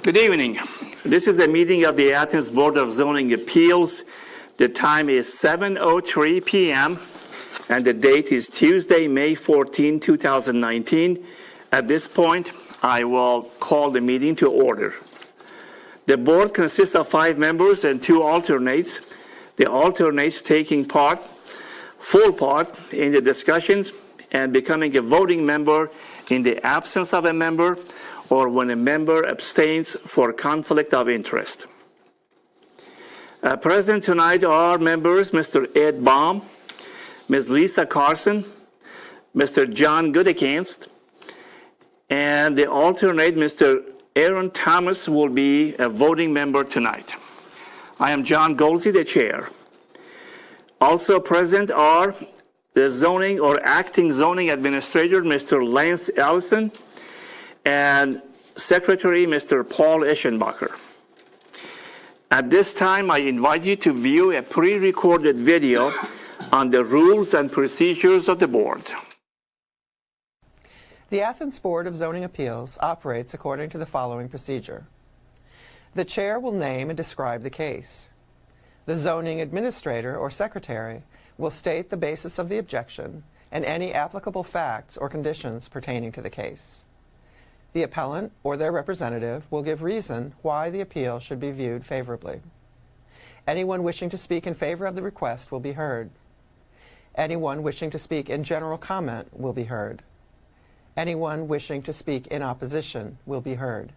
Good evening. This is a meeting of the Athens Board of Zoning Appeals. The time is 7:03 p.m. and the date is Tuesday, May 14, 2019. At this point, I will call the meeting to order. The board consists of 5 members and 2 alternates. The alternates taking full part in the discussions and becoming a voting member in the absence of a member or when a member abstains for conflict of interest. Present tonight are members Mr. Ed Baum, Ms. Lisa Carson, Mr. John Goodekanst, and the alternate, Mr. Aaron Thomas, will be a voting member tonight. I am John Golsey, the chair. Also present are the zoning or acting zoning administrator, Mr. Lance Ellison, and Secretary, Mr. Paul Eschenbacher. At this time, I invite you to view a pre-recorded video on the rules and procedures of the board. The Athens Board of Zoning Appeals operates according to the following procedure. The chair will name and describe the case. The zoning administrator or secretary will state the basis of the objection and any applicable facts or conditions pertaining to the case. The appellant or their representative will give reason why the appeal should be viewed favorably. Anyone wishing to speak in favor of the request will be heard. Anyone wishing to speak in general comment will be heard. Anyone wishing to speak in opposition will be heard.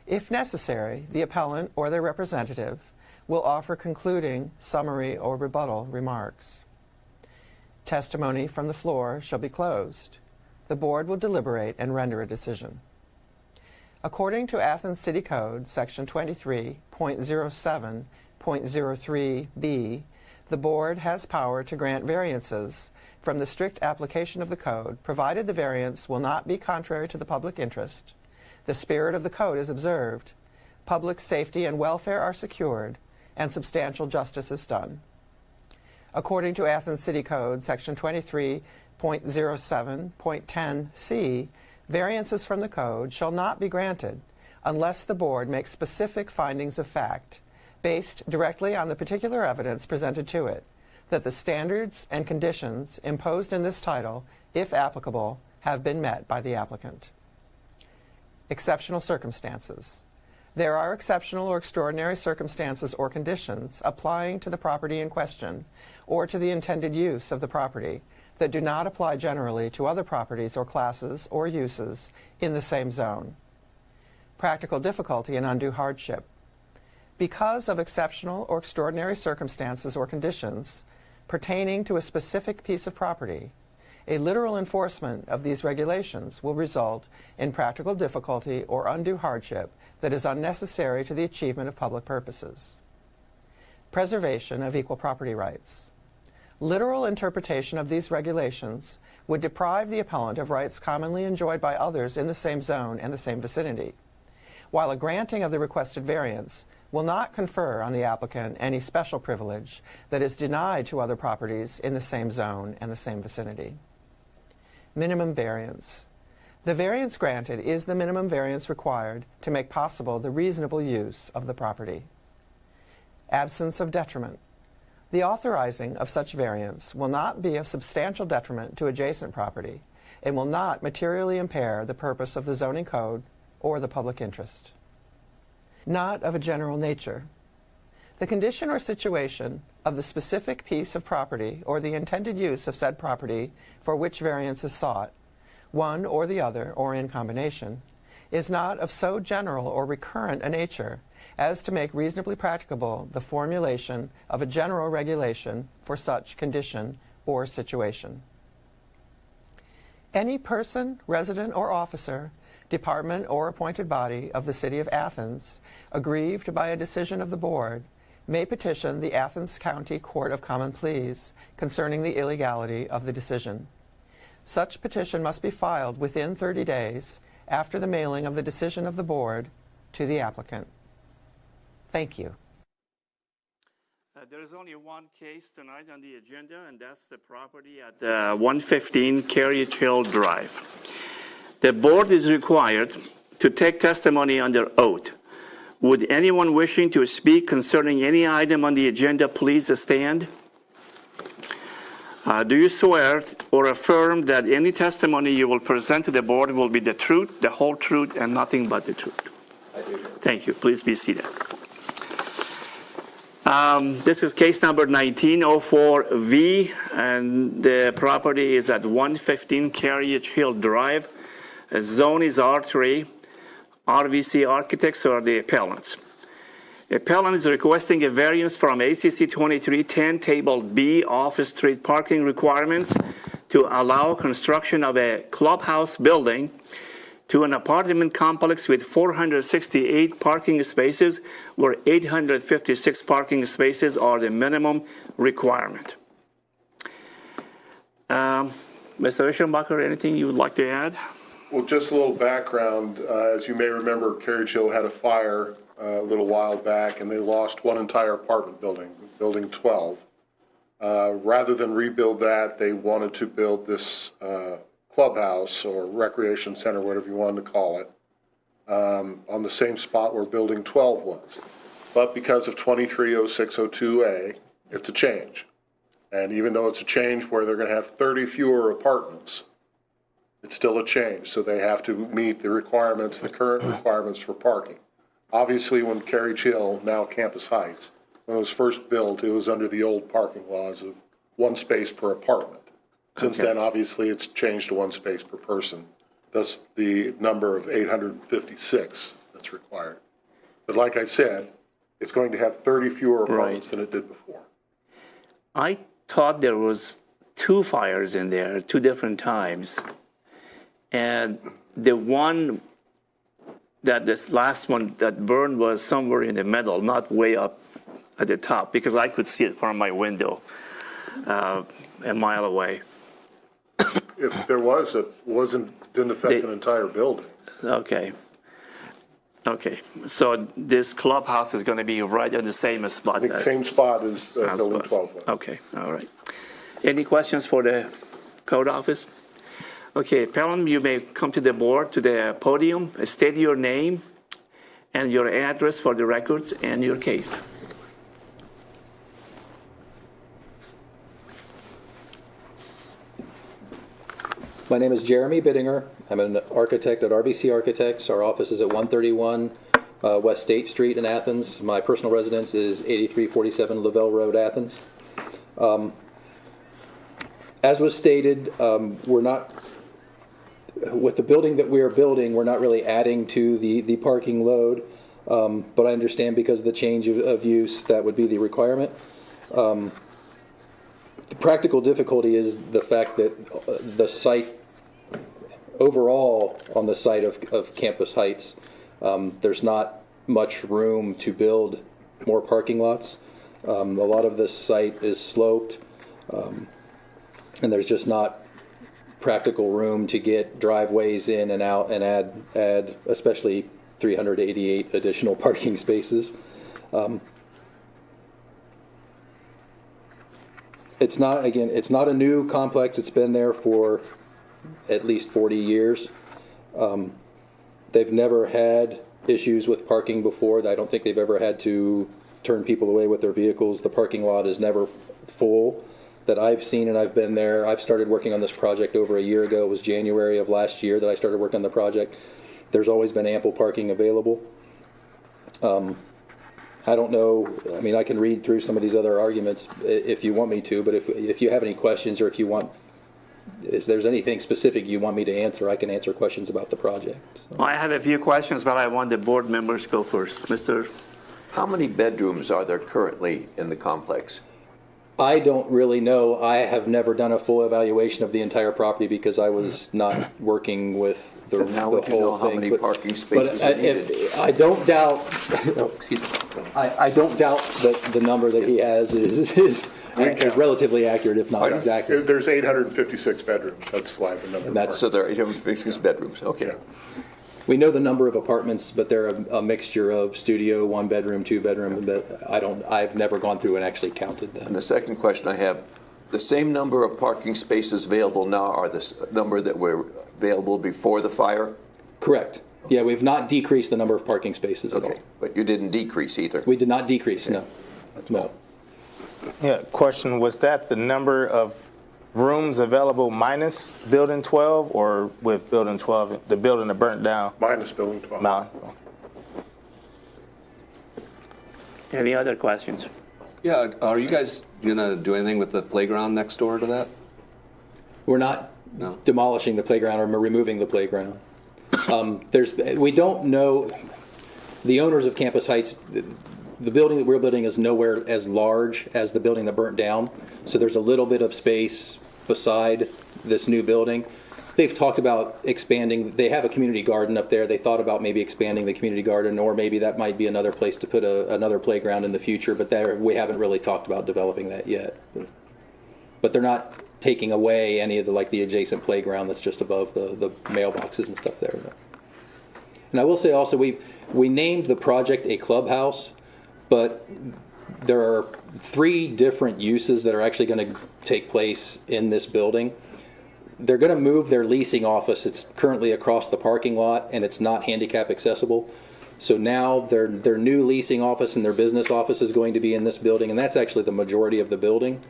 If necessary, the appellant or their representative will offer concluding, summary, or rebuttal remarks. Testimony from the floor shall be closed. The board will deliberate and render a decision. According to Athens City Code, Section 23.07.03b, the board has power to grant variances from the strict application of the code, provided the variance will not be contrary to the public interest, the spirit of the code is observed, public safety and welfare are secured, and substantial justice is done. According to Athens City Code, Section 23.07.10c, variances from the code shall not be granted unless the board makes specific findings of fact based directly on the particular evidence presented to it, that the standards and conditions imposed in this title, if applicable, have been met by the applicant. Exceptional circumstances. There are exceptional or extraordinary circumstances or conditions applying to the property in question or to the intended use of the property that do not apply generally to other properties or classes or uses in the same zone. Practical difficulty and undue hardship. Because of exceptional or extraordinary circumstances or conditions pertaining to a specific piece of property, a literal enforcement of these regulations will result in practical difficulty or undue hardship that is unnecessary to the achievement of public purposes. Preservation of equal property rights. Literal interpretation of these regulations would deprive the appellant of rights commonly enjoyed by others in the same zone and the same vicinity, while a granting of the requested variance will not confer on the applicant any special privilege that is denied to other properties in the same zone and the same vicinity. Minimum variance. The variance granted is the minimum variance required to make possible the reasonable use of the property. Absence of detriment. The authorizing of such variance will not be of substantial detriment to adjacent property and will not materially impair the purpose of the zoning code or the public interest. Not of a general nature. The condition or situation of the specific piece of property or the intended use of said property for which variance is sought, one or the other or in combination, is not of so general or recurrent a nature as to make reasonably practicable the formulation of a general regulation for such condition or situation. Any person, resident, or officer, department, or appointed body of the City of Athens, aggrieved by a decision of the Board, may petition the Athens County Court of Common Pleas concerning the illegality of the decision. Such petition must be filed within 30 days after the mailing of the decision of the Board to the applicant. Thank you. There is only one case tonight on the agenda, and that's the property at 115 Carriage Hill Drive. The board is required to take testimony under oath. Would anyone wishing to speak concerning any item on the agenda please stand? Do you swear or affirm that any testimony you will present to the board will be the truth, the whole truth, and nothing but the truth? I do. Thank you. Please be seated. This is case number 1904V, and the property is at 115 Carriage Hill Drive. The zone is R3. RVC Architects are the appellants. Appellant is requesting a variance from ACC 2310 Table B Office Street parking requirements to allow construction of a clubhouse building to an apartment complex with 468 parking spaces, where 856 parking spaces are the minimum requirement. Mr. Rischenbacher, anything you would like to add? Well, just a little background. As you may remember, Carriage Hill had a fire a little while back, and they lost one entire apartment building, building 12. Rather than rebuild that, they wanted to build this clubhouse or recreation center, whatever you wanted to call it, on the same spot where building 12 was. But because of 230602A, it's a change. And even though it's a change where they're going to have 30 fewer apartments, it's still a change. So they have to meet the requirements, the current requirements for parking. Obviously, when Carriage Hill, now Campus Heights, when it was first built, it was under the old parking laws of one space per apartment. Since then, obviously, it's changed to one space per person. Thus, the number of 856 that's required. But like I said, it's going to have 30 fewer apartments than it did before. I thought there was 2 fires in there, 2 different times. And the one that this last one that burned was somewhere in the middle, not way up at the top, because I could see it from my window a mile away. If there was, it didn't affect an entire building. Okay. Okay. So this clubhouse is going to be right at the same spot. The same spot as building 12 was. Okay. All right. Any questions for the code office? Okay, Pelham, you may come to the board, to the podium, state your name and your address for the records and your case. My name is Jeremy Bittinger. I'm an architect at RVC Architects. Our office is at 131 West State Street in Athens. My personal residence is 8347 Lavelle Road, Athens. As was stated, we're not, with the building that we are building, we're not really adding to the parking load, but I understand because of the change of use, that would be the requirement. The practical difficulty is the fact that the site, overall on the site of Campus Heights, there's not much room to build more parking lots. A lot of this site is sloped, and there's just not practical room to get driveways in and out and add especially 388 additional parking spaces. It's not a new complex. It's been there for at least 40 years. They've never had issues with parking before. I don't think they've ever had to turn people away with their vehicles. The parking lot is never full that I've seen, and I've been there. I've started working on this project over a year ago. It was January of last year that I started working on the project. There's always been ample parking available. I don't know, I mean, I can read through some of these other arguments if you want me to, but if you have any questions, or if there's anything specific you want me to answer, I can answer questions about the project. So. Well, I have a few questions, but I want the board members to go first. Mr. How many bedrooms are there currently in the complex? I don't really know. I have never done a full evaluation of the entire property because I was not working with the whole thing. How would you know how many parking spaces are needed? I don't doubt. Excuse me. I don't doubt that the number that he has is relatively accurate, if not exactly. There's 856 bedrooms. That's why the number. So there are 856 bedrooms. Okay. Yeah. We know the number of apartments, but they're a mixture of studio, 1 bedroom, 2 bedroom. But I've never gone through and actually counted them. And the second question I have, the same number of parking spaces available now are the number that were available before the fire? Correct. Yeah, we've not decreased the number of parking spaces at all. Okay, but you didn't decrease either? We did not decrease, no. No. Yeah, question, was that the number of rooms available minus building 12 or with building 12, the building that burnt down? Minus building 12. No. Any other questions? Yeah, are you guys gonna do anything with the playground next door to that? We're not No. demolishing the playground or removing the playground. We don't know, the owners of Campus Heights, the building that we're building is nowhere as large as the building that burnt down. So there's a little bit of space beside this new building. They've talked about expanding, they have a community garden up there. They thought about maybe expanding the community garden, or maybe that might be another place to put another playground in the future, but we haven't really talked about developing that yet. But they're not taking away any of the adjacent playground that's just above the mailboxes and stuff there. And I will say also, we named the project a clubhouse, but there are 3 different uses that are actually going to take place in this building. They're going to move their leasing office. It's currently across the parking lot, and it's not handicap accessible. So now their new leasing office and their business office is going to be in this building, and that's actually the majority of the building.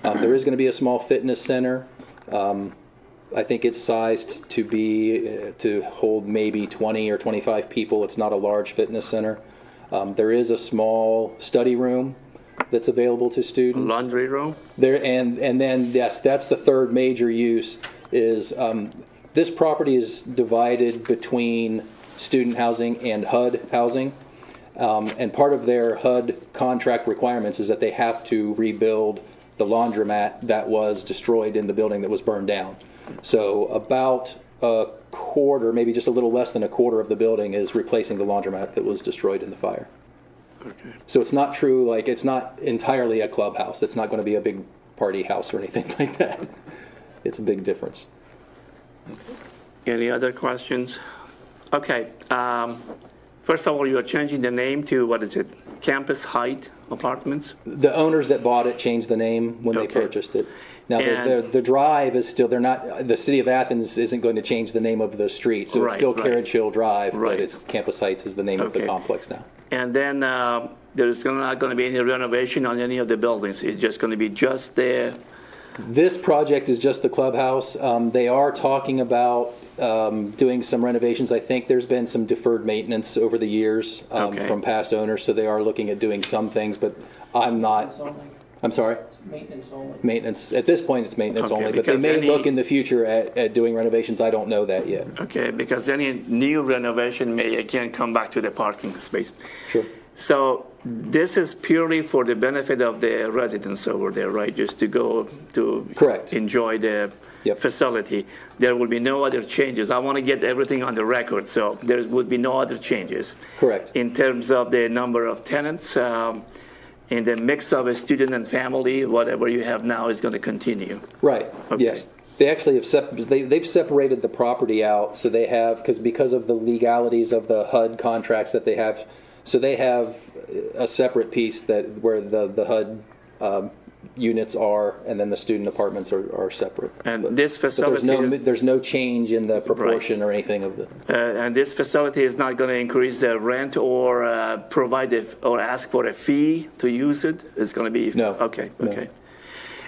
There is going to be a small fitness center. I think it's sized to hold maybe 20 or 25 people. It's not a large fitness center. There is a small study room that's available to students. Laundry room? There and then yes, that's the third major use. Is this property is divided between student housing and HUD housing, and part of their HUD contract requirements is that they have to rebuild the laundromat that was destroyed in the building that was burned down. So about a quarter, maybe just a little less than a quarter of the building is replacing the laundromat that was destroyed in the fire. Okay. So it's not true, it's not entirely a clubhouse. It's not going to be a big party house or anything like that. It's a big difference. Any other questions? Okay. First of all, you are changing the name to, what is it, Campus Heights Apartments? The owners that bought it changed the name when they Okay. purchased it. Now, And- the drive is still, the city of Athens isn't going to change the name of the street. So it's Right, still right. Carriage Hill Drive, Right. but it's Campus Heights is the name of the Okay. complex now. And then there's not going to be any renovation on any of the buildings. It's just going to be just there. This project is just the clubhouse. They are talking about doing some renovations. I think there's been some deferred maintenance over the years Okay. from past owners, so they are looking at doing some things, but I'm not. I'm sorry? Maintenance only. Maintenance. At this point, it's maintenance Okay, only, but they because may any- look in the future at doing renovations. I don't know that yet. Okay, because any new renovation may again come back to the parking space. Sure. So this is purely for the benefit of the residents over there, right? Just to go to Correct. enjoy the Yep. facility. There will be no other changes. I want to get everything on the record, so there would be no other changes. Correct. In terms of the number of tenants, in the mix of a student and family, whatever you have now is going to continue. Right. Okay. Yes. They actually have they've separated the property out, so they have because of the legalities of the HUD contracts that they have. So they have a separate piece where the HUD units are, and then the student apartments are separate. And this But facility there's no change in the proportion or anything of the. and this facility is not going to increase the rent or or ask for a fee to use it. It's going to be No. Okay. No. Okay.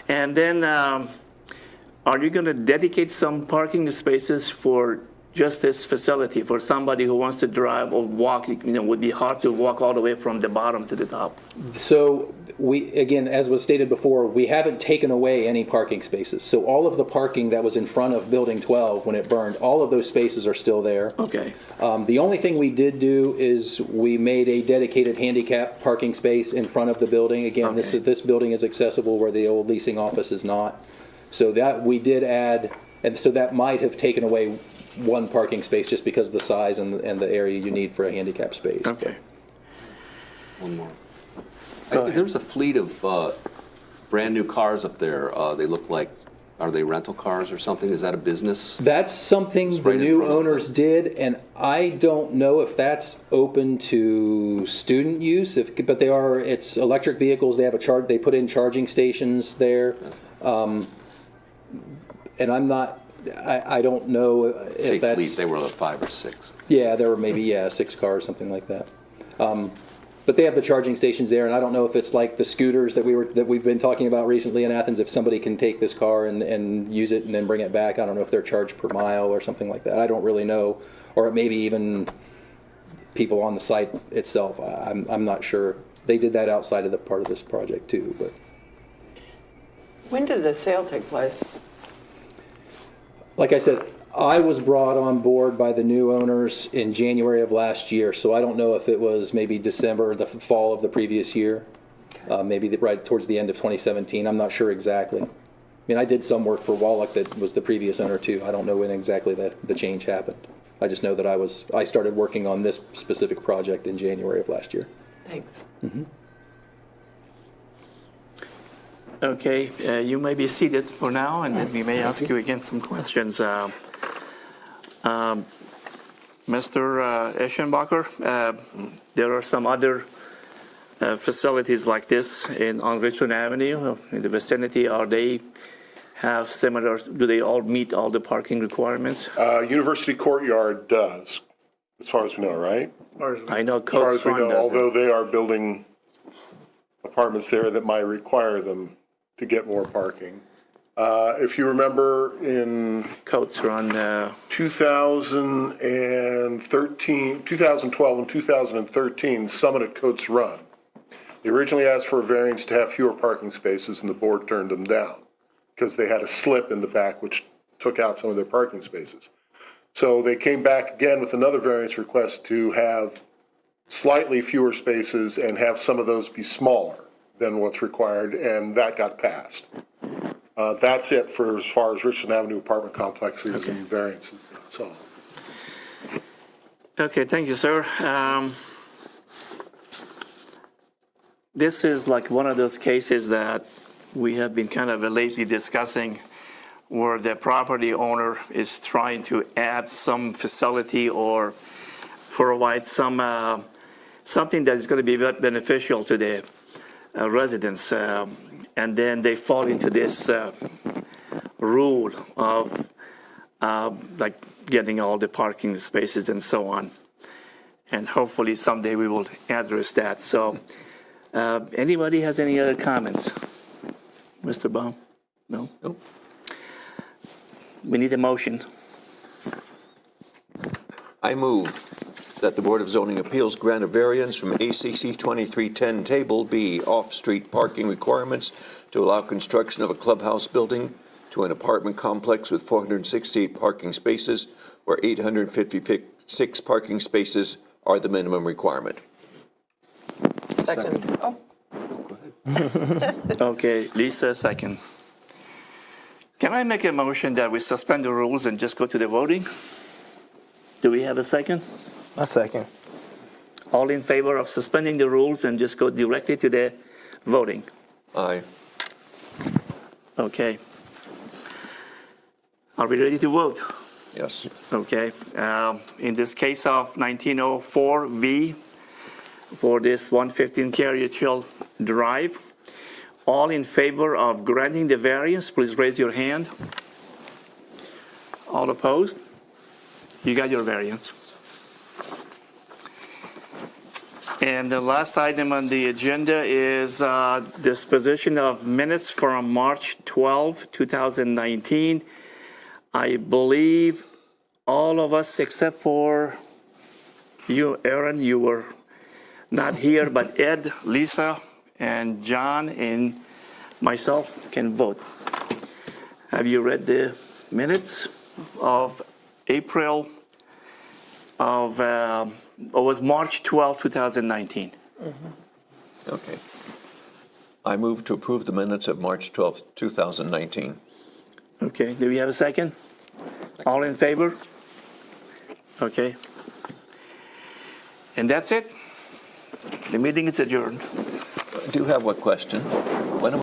And then, are you going to dedicate some parking spaces for just this facility for somebody who wants to drive or walk? Would be hard to walk all the way from the bottom to the top. So again, as was stated before, we haven't taken away any parking spaces. So all of the parking that was in front of Building 12 when it burned, all of those spaces are still there. Okay. The only thing we did do is we made a dedicated handicap parking space in front of the building. Again, Okay. this building is accessible where the old leasing office is not. So that we did add, and so that might have taken away one parking space just because of the size and the area you need for a handicap space. Okay. One more. There's a fleet of brand new cars up there. They look like, are they rental cars or something? Is that a business? That's something the right in new front of owners did, and I don't know if that's open to student use. But they are. It's electric vehicles. They have they put in charging stations there, and I'm not. I don't know Say if that's... fleet, they were like 5 or 6. Yeah, there were maybe, 6 cars, something like that. But they have the charging stations there, and I don't know if it's like the scooters that we've been talking about recently in Athens. If somebody can take this car and use it and then bring it back, I don't know if they're charged per mile or something like that. I don't really know, or maybe even people on the site itself. I'm not sure. They did that outside of the part of this project too. But When did the sale take place? like I said, I was brought on board by the new owners in January of last year, so I don't know if it was maybe December or the fall of the previous year, maybe right towards the end of 2017. I'm not sure exactly. I mean, I did some work for Wallach that was the previous owner too. I don't know when exactly the change happened. I just know that I started working on this specific project in January of last year. Thanks. Okay, you may be seated for now, and then we may ask you again some questions. Mr. Eschenbacher, there are some other facilities like this on Richland Avenue in the vicinity. Are they have similar? Do they all meet all the parking requirements? University Courtyard does, as far as we know, right? I know As far Coates as we Front know, although doesn't. they are building apartments there that might require them to get more parking. If you remember in Coates Run. 2013, 2012 and 2013, Summit at Coates Run. They originally asked for a variance to have fewer parking spaces, and the board turned them down because they had a slip in the back which took out some of their parking spaces. So they came back again with another variance request to have slightly fewer spaces and have some of those be smaller than what's required, and that got passed. That's it for as far as Richland Avenue apartment complexes and variances. So, Okay, thank you, sir. This is like one of those cases that we have been kind of lately discussing, where the property owner is trying to add some facility or provide some something that is going to be beneficial to the residents, and then they fall into this rule of like getting all the parking spaces and so on. And hopefully someday we will address that. So anybody has any other comments? Mr. Baum? No? Nope. We need a motion. I move that the Board of Zoning Appeals grant a variance from ACC 2310 Table B off-street parking requirements to allow construction of a clubhouse building to an apartment complex with 468 parking spaces, where 856 parking spaces are the minimum requirement. Second. Oh, Okay, Lisa, second. Can I make a motion that we suspend the rules and just go to the voting? Do we have a second? A second. All in favor of suspending the rules and just go directly to the voting? Aye. Okay. Are we ready to vote? Yes. Okay. In this case of 1904V for this 115 Carriage Hill Drive, all in favor of granting the variance, please raise your hand. All opposed? You got your variance. And the last item on the agenda is disposition of minutes from March 12, 2019. I believe all of us except for you, Aaron, you were not here, but Ed, Lisa, and John and myself can vote. Have you read the minutes of April of, it was March 12, 2019. Okay. I move to approve the minutes of March 12th, 2019. Okay, do we have a second? All in favor? Okay. And that's it. The meeting is adjourned. I do have one question. When